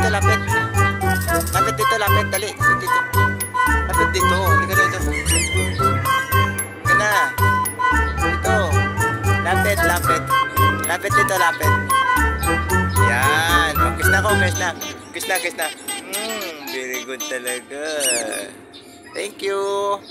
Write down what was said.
dito, lapit. Lapit dito, lapit. Dali. Dito. Lapit dito. Halika dito. Halika na. Dito. Lapit, lapit. Lapit dito, lapit. Yan. Oh, kiss na ako, kiss na. Kiss na, kiss na. Very good talaga. Thank you.